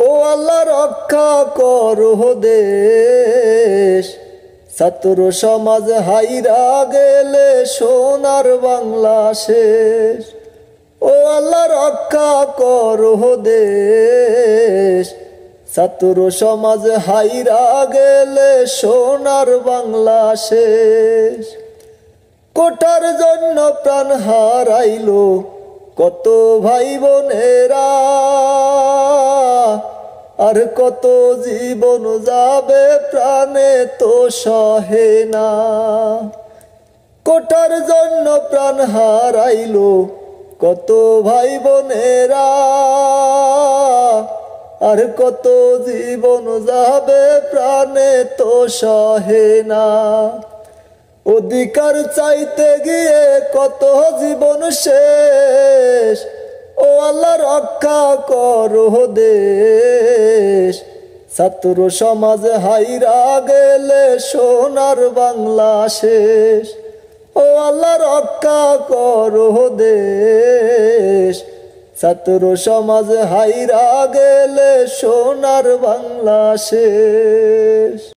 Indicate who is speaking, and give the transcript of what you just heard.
Speaker 1: ও আল্লাহ রক্ষা করো দেশ, ছাত্র সমাজ হাইরা গেলে সোনার বাংলা শেষ। ও আল্লাহ রক্ষা করো দেশ, ছাত্র সমাজ হাইরা গেলে সোনার বাংলা শেষ। কোটার জন্য প্রাণ হারাইলো কত ভাই বোনেরা, আর কত জীবন যাবে প্রাণে তো সহে না। কোটার জন্য প্রাণ হারাইলো কত ভাই বোনেরা, আর কত জীবন যাবে প্রাণে তো সহে না। অধিকার চাইতে গিয়ে কত জীবন শেষ, ও আল্লাহ রক্ষা করো দেশ, ছাত্র সমাজ হাইরা গেলে সোনার বাংলা শেষ। ও আল্লাহ রক্ষা করো দেশ, ছাত্র সমাজ হাইরা গেলে সোনার বাংলা শেষ।